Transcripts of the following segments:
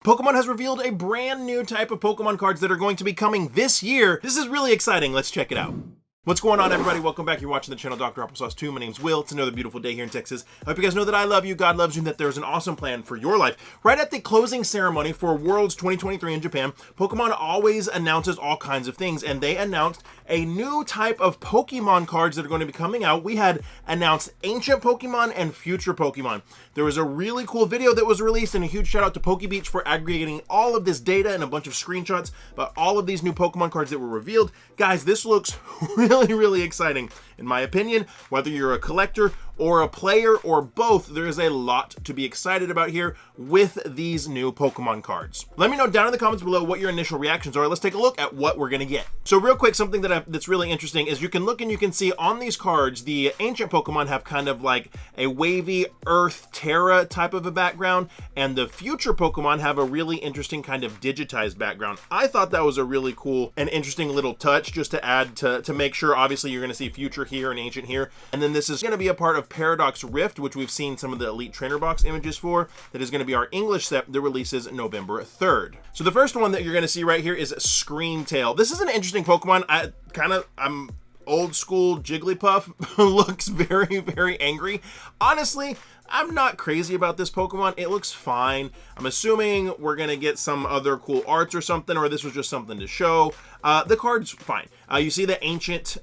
Pokemon has revealed a brand new type of Pokemon cards that are going to be coming this year. This is really exciting. Let's check it out. What's going on, everybody? Welcome back. You're watching the channel Dr.Applesauce 2. My name's Will. It's another beautiful day here in Texas. I hope you guys know that I love you, God loves you, and that there's an awesome plan for your life. Right at the closing ceremony for Worlds 2023 in Japan, Pokemon always announces all kinds of things, and they announced a new type of Pokemon cards that are going to be coming out. We had announced Ancient Pokemon and Future Pokemon. There was a really cool video that was released, and a huge shout out to PokeBeach for aggregating all of this data and a bunch of screenshots about all of these new Pokemon cards that were revealed. Guys, this looks really exciting. In my opinion, whether you're a collector or a player or both, there is a lot to be excited about here with these new Pokemon cards. Let me know down in the comments below what your initial reactions are. Let's take a look at what we're gonna get. So real quick, something that's really interesting is you can look and you can see on these cards, the ancient Pokemon have kind of like a wavy Earth Terra type of a background, and the future Pokemon have a really interesting kind of digitized background. I thought that was a really cool and interesting little touch just to add to make sure, obviously you're gonna see future here and ancient here. And then this is gonna be a part of Paradox Rift, which we've seen some of the Elite Trainer Box images for. That is going to be our English set that releases November 3rd. So the first one that you're going to see right here is Screamtail. This is an interesting Pokemon. I'm old school Jigglypuff. Looks very angry. Honestly, I'm not crazy about this Pokemon. It looks fine. I'm assuming we're gonna get some other cool arts or something, or this was just something to show. The card's fine. You see the ancient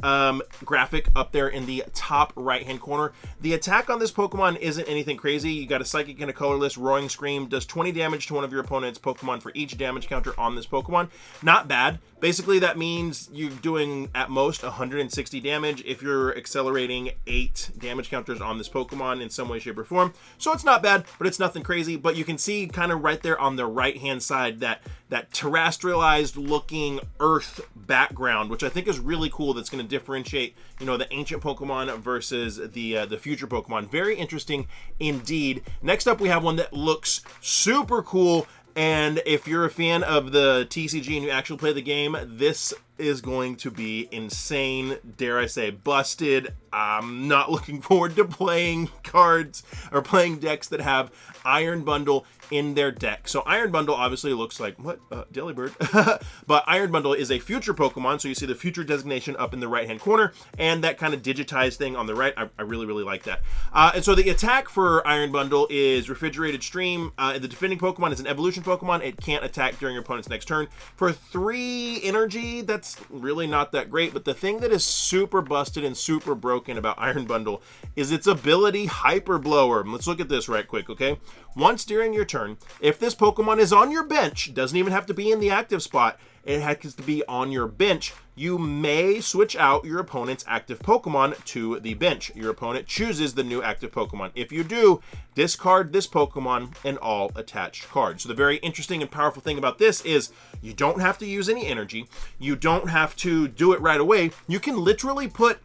graphic up there in the top right-hand corner. The attack on this Pokemon isn't anything crazy. You got a Psychic and a Colorless. Roaring Scream does 20 damage to one of your opponent's Pokemon for each damage counter on this Pokemon. Not bad. Basically, that means you're doing at most 160 damage if you're accelerating 8 damage counters on this Pokemon in some way, shape, or form. So it's not bad, but it's nothing crazy. But you can see kind of right there on the right-hand side that terrestrialized looking Earth background, which I think is really cool. That's going to differentiate, you know, the ancient Pokemon versus the future Pokemon. Very interesting indeed. Next up, we have one that looks super cool. And if you're a fan of the TCG and you actually play the game, this is going to be insane, dare I say, busted. I'm not looking forward to playing cards or playing decks that have Iron Bundle in their deck. So Iron Bundle obviously looks like, Delibird? But Iron Bundle is a future Pokemon, so you see the future designation up in the right-hand corner, and that kind of digitized thing on the right. I really like that. And so the attack for Iron Bundle is Refrigerated Stream. The defending Pokemon is an evolution Pokemon. It can't attack during your opponent's next turn. For 3 energy, that's really not that great, but the thing that is super busted and super broken about Iron Bundle is its ability Hyper Blower. Let's look at this right quick, okay? Once during your turn, if this Pokemon is on your bench, doesn't even have to be in the active spot, it has to be on your bench, you may switch out your opponent's active Pokemon to the bench. Your opponent chooses the new active Pokemon. If you do, discard this Pokemon and all attached cards. So the very interesting and powerful thing about this is you don't have to use any energy. You don't have to do it right away. You can literally put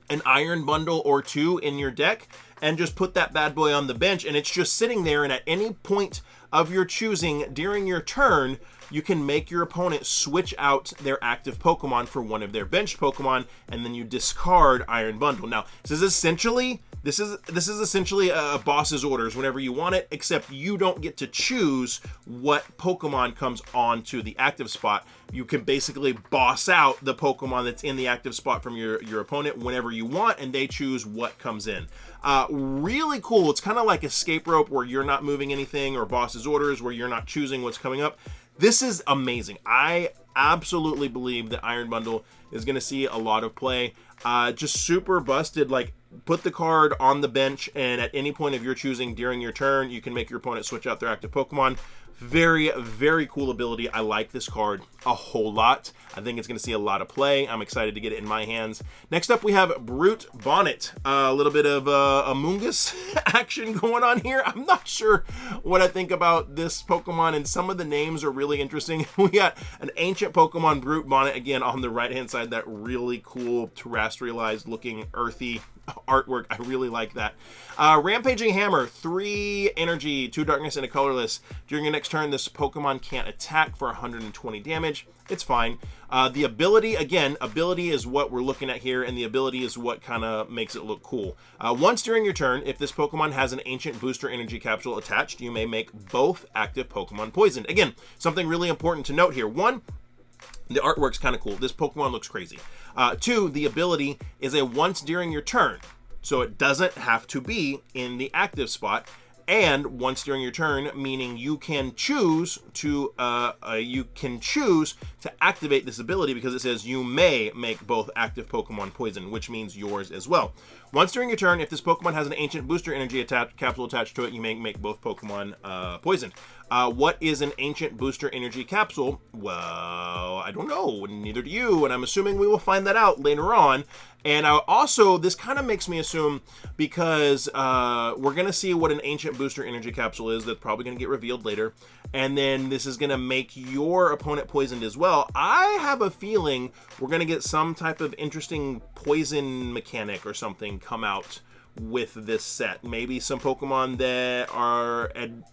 an Iron Bundle or 2 in your deck and just put that bad boy on the bench, and it's just sitting there, and at any point of your choosing during your turn, you can make your opponent switch out their active Pokemon for one of their benched Pokemon, and then you discard Iron Bundle. Now, this is essentially a boss's orders whenever you want it, except you don't get to choose what Pokemon comes onto the active spot. You can basically boss out the Pokemon that's in the active spot from your opponent whenever you want, and they choose what comes in. Really cool. It's kind of like Escape Rope, where you're not moving anything, or Boss's Orders, where you're not choosing what's coming up. This is amazing. I absolutely believe that Iron Bundle is going to see a lot of play. Just super busted. Like, put the card on the bench, and at any point of your choosing during your turn, you can make your opponent switch out their active Pokemon. Very cool ability. I like this card a whole lot. I think it's going to see a lot of play. I'm excited to get it in my hands. Next up, we have Brute Bonnet. A little bit of Among Us action going on here. I'm not sure what I think about this Pokemon, and some of the names are really interesting. We got an ancient Pokemon, Brute Bonnet, again on the right-hand side. That really cool terrestrialized looking earthy artwork. I really like that. Rampaging Hammer, 3 energy, 2 darkness, and a colorless. During your next turn, this Pokemon can't attack for 120 damage. It's fine. The ability, again, ability is what we're looking at here, and the ability is what kind of makes it look cool. Once during your turn, if this Pokemon has an ancient booster energy capsule attached, you may make both active Pokemon poisoned. Again, something really important to note here. 1, the artwork's kind of cool. This Pokemon looks crazy. 2, the ability is a once during your turn, so it doesn't have to be in the active spot. And once during your turn, meaning you can choose to activate this ability, because it says you may make both active Pokemon poison, which means yours as well. Once during your turn, if this Pokemon has an ancient booster energy capsule attached to it, you may make both Pokemon poisoned. What is an ancient booster energy capsule? Well, I don't know, neither do you, and I'm assuming we will find that out later on. And also, this kind of makes me assume, because we're going to see what an ancient booster energy capsule is. That's probably going to get revealed later. And then this is going to make your opponent poisoned as well. I have a feeling we're going to get some type of interesting poison mechanic or something come out with this set. Maybe some Pokemon that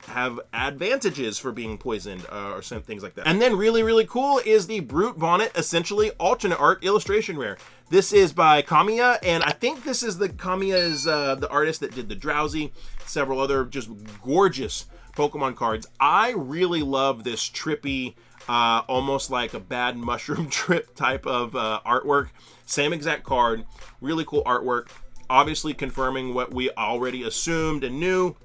have advantages for being poisoned, or some things like that. And then really cool is the Brute Bonnet, essentially alternate art illustration rare. This is by Kamiya, and I think this is Kamiya's the artist that did the Drowsy, several other just gorgeous Pokemon cards. I really love this trippy, almost like a bad mushroom trip type of artwork. Same exact card, really cool artwork. Obviously confirming what we already assumed and knew,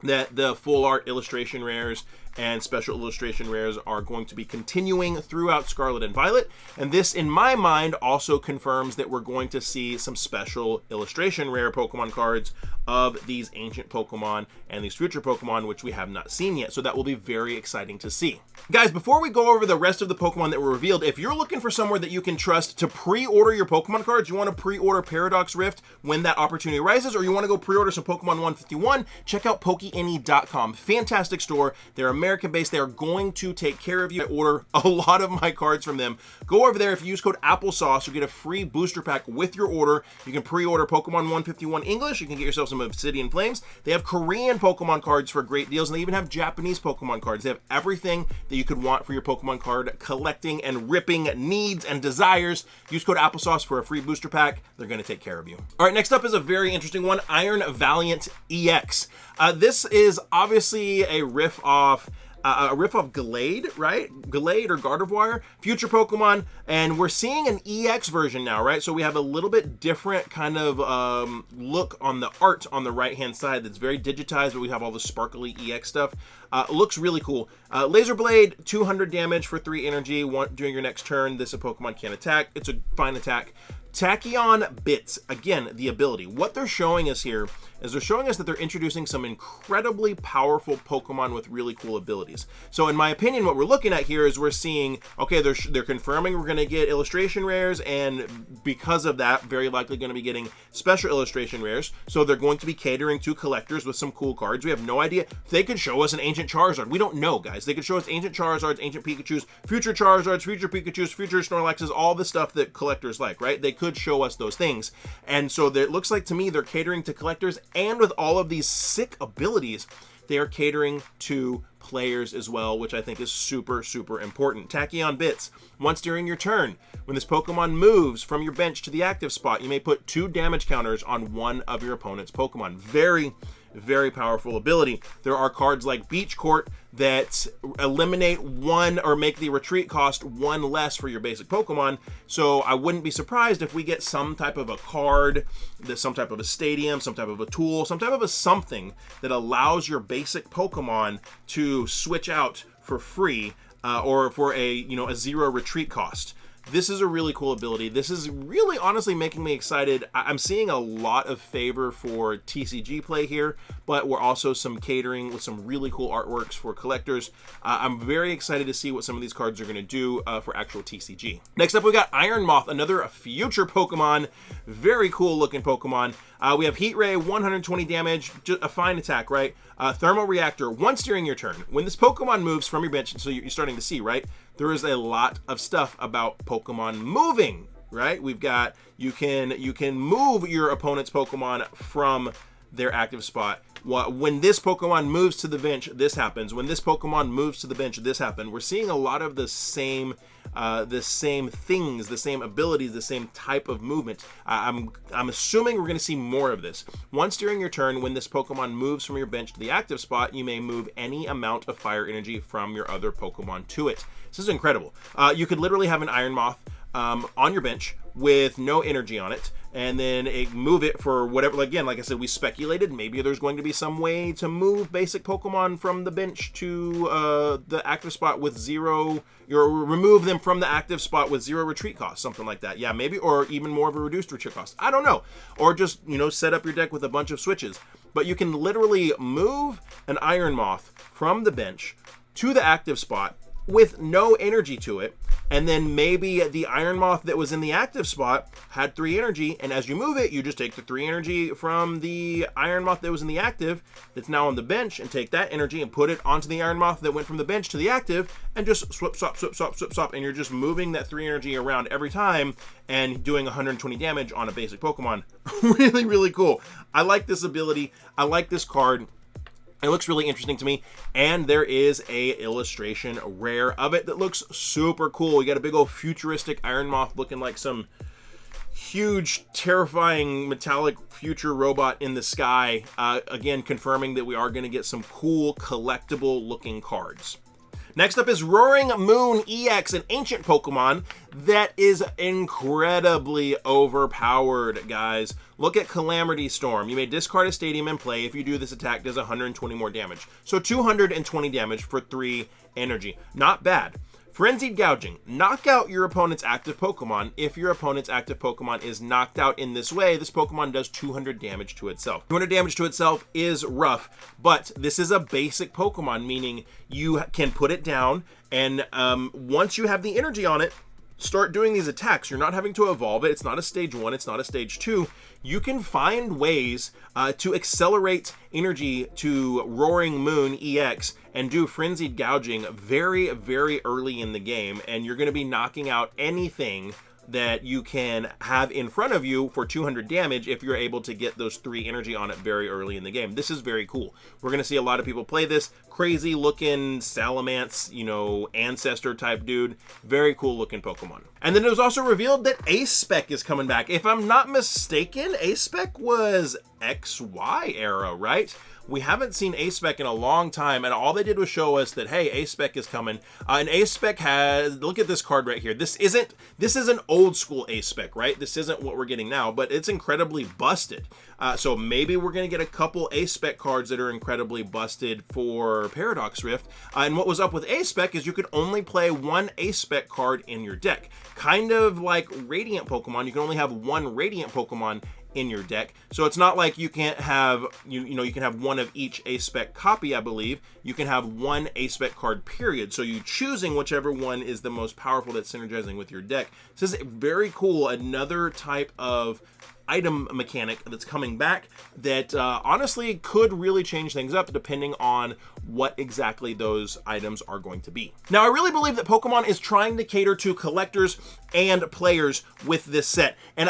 that the full art illustration rares and special illustration rares are going to be continuing throughout Scarlet and Violet. And this, in my mind, also confirms that we're going to see some special illustration rare Pokemon cards of these ancient Pokemon and these future Pokemon, which we have not seen yet. So that will be very exciting to see. Guys, before we go over the rest of the Pokemon that were revealed, if you're looking for somewhere that you can trust to pre-order your Pokemon cards, you want to pre-order Paradox Rift when that opportunity arises, or you want to go pre-order some Pokemon 151, check out PokeAny.com. Fantastic store. They're American-based. They are going to take care of you. I order a lot of my cards from them. Go over there. If you use code Applesauce, you get a free booster pack with your order. You can pre-order Pokemon 151 English. You can get yourself some Obsidian Flames. They have Korean Pokemon cards for great deals, and they even have Japanese Pokemon cards. They have everything that you could want for your Pokemon card collecting and ripping needs and desires. Use code Applesauce for a free booster pack. They're going to take care of you. All right, next up is a very interesting one, Iron Valiant EX. This is obviously a riff off Glade, right? Glade or Gardevoir, future Pokemon, and we're seeing an EX version now, right? So we have a little bit different kind of look on the art on the right-hand side that's very digitized, but we have all the sparkly EX stuff. Looks really cool. Laser Blade, 200 damage for 3 energy. During your next turn, this Pokemon can't attack. It's a fine attack. Tachyon Bits, again, the ability. What they're showing us here is they're showing us that they're introducing some incredibly powerful Pokemon with really cool abilities. So in my opinion, what we're looking at here is we're seeing, okay, they're confirming we're going to get illustration rares, and because of that, very likely going to be getting special illustration rares. So they're going to be catering to collectors with some cool cards. We have no idea. They could show us an ancient Charizard. We don't know, guys. They could show us ancient Charizards, ancient Pikachus, future Charizards, future Pikachus, future Snorlaxes, all the stuff that collectors like, right? They could show us those things. And so it looks like to me they're catering to collectors, and with all of these sick abilities, they are catering to players as well, which I think is super important. Tachyon Bits, once during your turn, when this Pokemon moves from your bench to the active spot, you may put 2 damage counters on one of your opponent's Pokemon. Very powerful ability. There are cards like Beach Court that eliminate 1 or make the retreat cost 1 less for your basic Pokemon. So I wouldn't be surprised if we get some type of a card, some type of a stadium, some type of a tool, some type of a something that allows your basic Pokemon to switch out for free, or for a 0 retreat cost. This is a really cool ability. This is really honestly making me excited. I'm seeing a lot of favor for TCG play here, but we're also some catering with some really cool artworks for collectors. I'm very excited to see what some of these cards are going to do for actual TCG. Next up, we got Iron Moth, another future Pokemon. Very cool looking Pokemon. We have Heat Ray, 120 damage, just a fine attack, right? Thermal Reactor, once during your turn. When this Pokemon moves from your bench, so you're starting to see, right? There is a lot of stuff about Pokemon moving right? We've got, you can move your opponent's Pokemon from their active spot. When this Pokemon moves to the bench, this happens. When this Pokemon moves to the bench, this happens. We're seeing a lot of the same things, the same abilities, the same type of movement. I'm assuming we're going to see more of this. Once during your turn, when this Pokemon moves from your bench to the active spot, you may move any amount of fire energy from your other Pokemon to it. This is incredible. You could literally have an Iron Moth on your bench with no energy on it, and then move it for whatever. Again, like I said, we speculated maybe there's going to be some way to move basic Pokemon from the bench to the active spot with zero, or remove them from the active spot with 0 retreat cost, something like that. Yeah, maybe, or even more of a reduced retreat cost. I don't know. Or just, you know, set up your deck with a bunch of switches. But you can literally move an Iron Moth from the bench to the active spot with no energy to it, and then maybe the Iron Moth that was in the active spot had 3 energy, and as you move it, you just take the 3 energy from the Iron Moth that was in the active that's now on the bench, and take that energy and put it onto the Iron Moth that went from the bench to the active, and just swap, and you're just moving that 3 energy around every time and doing 120 damage on a basic Pokemon. Really, really cool. I like this ability. I like this card. It looks really interesting to me, and there is a illustration rare of it that looks super cool. You got a big old futuristic Iron Moth looking like some huge, terrifying, metallic future robot in the sky. Again, confirming that we are going to get some cool, collectible-looking cards. Next up is Roaring Moon EX, an ancient Pokemon that is incredibly overpowered, guys. Look at Calamity Storm. You may discard a stadium and play. If you do, this attack does 120 more damage. So 220 damage for 3 energy. Not bad. Frenzied Gouging. Knock out your opponent's active Pokemon. If your opponent's active Pokemon is knocked out in this way, this Pokemon does 200 damage to itself. 200 damage to itself is rough, but this is a basic Pokemon, meaning you can put it down, and once you have the energy on it, start doing these attacks. You're not having to evolve it. It's not a stage 1. It's not a stage 2. You can find ways to accelerate energy to Roaring Moon EX and do Frenzied Gouging very, very early in the game, and you're going to be knocking out anything that you can have in front of you for 200 damage if you're able to get those 3 energy on it very early in the game. This is very cool. We're going to see a lot of people play this. Crazy looking Salamence, you know, ancestor type dude. Very cool looking Pokemon. And then it was also revealed that A-Spec is coming back. If I'm not mistaken, A-Spec was XY era, right? We haven't seen A-Spec in a long time, and all they did was show us that, hey, A-Spec is coming. And A-Spec has, look at this card right here. This is an old school A-Spec, right? This isn't what we're getting now, but it's incredibly busted. So maybe we're going to get a couple A-Spec cards that are incredibly busted for Paradox Rift. And what was up with A-Spec is you could only play 1 A-Spec card in your deck. Kind of like Radiant Pokemon, you can only have 1 Radiant Pokemon in your deck. So it's not like you can't have, you can have 1 of each A-Spec copy, I believe. You can have 1 A-Spec card, period. So you choosing whichever one is the most powerful that's synergizing with your deck. This is very cool. Another type of item mechanic that's coming back that honestly could really change things up depending on what exactly those items are going to be. Now, I really believe that Pokemon is trying to cater to collectors and players with this set, and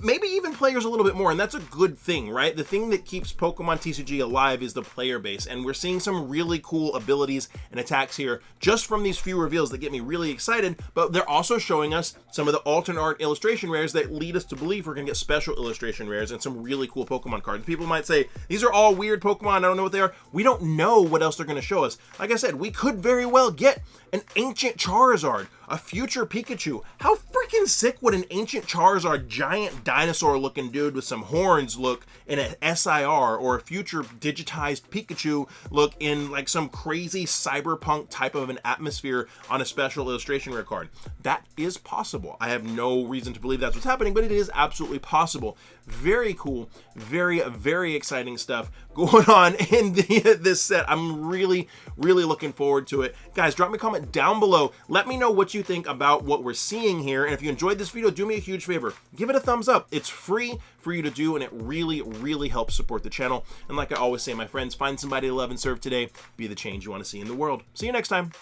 maybe even players a little bit more, and that's a good thing, right? The thing that keeps Pokemon TCG alive is the player base, and we're seeing some really cool abilities and attacks here just from these few reveals that get me really excited, but they're also showing us some of the alternate art illustration rares that lead us to believe we're gonna get special illustration rares and some really cool Pokemon cards. People might say, these are all weird Pokemon, I don't know what they are. We don't know what else they're gonna show us. Like I said, we could very well get an ancient Charizard, a future Pikachu. How freaking sick would an ancient Charizard, giant dinosaur looking dude with some horns look in an SIR, or a future digitized Pikachu look in like some crazy cyberpunk type of an atmosphere on a special illustration rare card? That is possible. I have no reason to believe that's what's happening, but it is absolutely possible. Very cool, very, very exciting stuff going on in this set. I'm really, really looking forward to it. Guys, drop me a comment down below. Let me know what you think about what we're seeing here. And if you enjoyed this video, do me a huge favor. Give it a thumbs up. It's free for you to do, and it really, really helps support the channel. And like I always say, my friends, find somebody to love and serve today. Be the change you want to see in the world. See you next time.